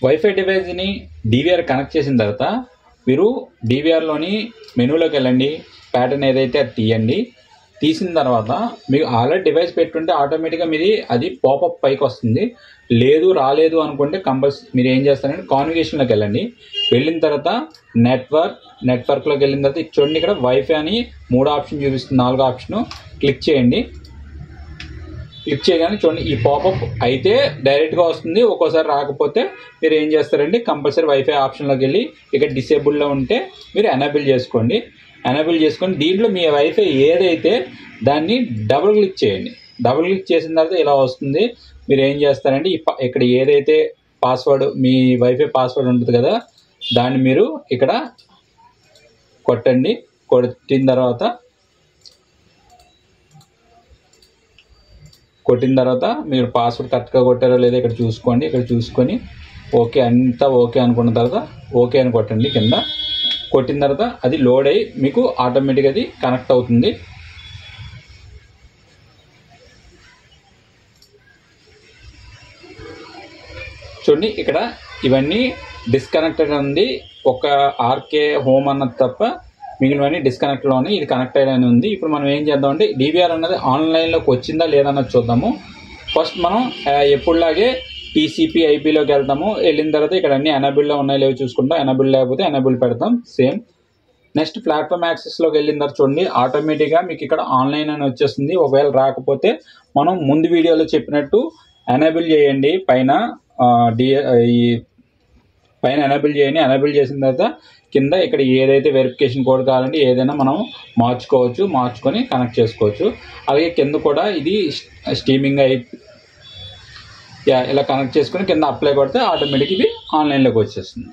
Wifi డివైస్ని DVR connect చేసిన తర్వాత మీరు డివిఆర్లోని మెనూలోకి వెళ్ళండి, ప్యాటర్న్ ఏదైతే అది తీయండి. తీసిన తర్వాత మీకు ఆల్రెడీ డివైస్ పెట్టుంటే ఆటోమేటిక్గా మీది అది పాపప్ పైకి వస్తుంది. లేదు రాలేదు అనుకుంటే కంపల్సరీ మీరు ఏం చేస్తారంటే కాన్ఫిగరేషన్లోకి వెళ్ళండి. వెళ్ళిన తర్వాత నెట్వర్క్లోకి వెళ్ళిన తర్వాత చూడండి, ఇక్కడ వైఫై అని 3 ఆప్షన్ చూపిస్తుంది, 4 ఆప్షన్ క్లిక్ చేయండి. క్లిక్ చేయగానే చూడండి ఈ పాపప్ అయితే డైరెక్ట్గా వస్తుంది. ఒక్కోసారి రాకపోతే మీరు ఏం చేస్తారంటే కంపల్సరీ వైఫై ఆప్షన్లోకి వెళ్ళి ఇక్కడ డిసేబుల్లో ఉంటే మీరు ఎనేబుల్ చేసుకోండి. ఎనేబుల్ చేసుకొని దీంట్లో మీ వైఫై ఏదైతే దాన్ని డబుల్ క్లిక్ చేయండి. డబుల్ క్లిక్ చేసిన తర్వాత ఇలా వస్తుంది. మీరు ఏం చేస్తారంటే ఇక్కడ ఏదైతే పాస్వర్డ్ మీ వైఫై పాస్వర్డ్ ఉంటుంది కదా దాన్ని మీరు ఇక్కడ కొట్టండి. కొట్టిన తర్వాత మీరు పాస్వర్డ్ కరెక్ట్గా కొట్టారో లేదో ఇక్కడ చూసుకోండి. ఇక్కడ చూసుకొని ఓకే అంతా ఓకే అనుకున్న తర్వాత ఓకే అని కొట్టండి. కింద కొట్టిన తర్వాత అది లోడ్ అయ్యి మీకు ఆటోమేటిక్గా అది కనెక్ట్ అవుతుంది. చూడండి ఇక్కడ ఇవన్నీ డిస్కనెక్టెడ్ ఉంది. ఒక ఆర్కే హోమ్ అన్నది తప్ప మిగిలినవన్నీ డిస్కనెక్ట్లోనే ఇది కనెక్ట్ అయ్యని ఉంది. ఇప్పుడు మనం ఏం చేద్దామంటే డివిఆర్ అన్నది ఆన్లైన్లోకి వచ్చిందా లేదన్నది చూద్దాము. ఫస్ట్ మనం ఎప్పుడులాగే టీసీపీ ఐపీలోకి వెళ్తాము. వెళ్ళిన తర్వాత ఇక్కడ అన్ని ఎనేబుల్లో ఉన్నాయి లేవు చూసుకుంటాం. ఎనేబుల్ లేకపోతే ఎనేబుల్ పెడతాం సేమ్. నెక్స్ట్ ప్లాట్ఫామ్ యాక్సెస్లోకి వెళ్ళిన తర్వాత చూడండి ఆటోమేటిక్గా మీకు ఇక్కడ ఆన్లైన్ అని వచ్చేస్తుంది. ఒకవేళ రాకపోతే మనం ముందు వీడియోలో చెప్పినట్టు ఎనేబుల్ చేయండి. పైన ఎనేబుల్ చేయండి. ఎనేబుల్ చేసిన తర్వాత కింద ఇక్కడ ఏదైతే వెరిఫికేషన్ కోడ్ కావాలంటే ఏదైనా మనం మార్చుకొని కనెక్ట్ చేసుకోవచ్చు. అలాగే కింద కూడా ఇది స్ట్రీమింగ్ ఇలా కనెక్ట్ చేసుకొని కింద అప్లై కొడితే ఆటోమేటిక్ ఇది ఆన్లైన్లోకి వచ్చేస్తుంది.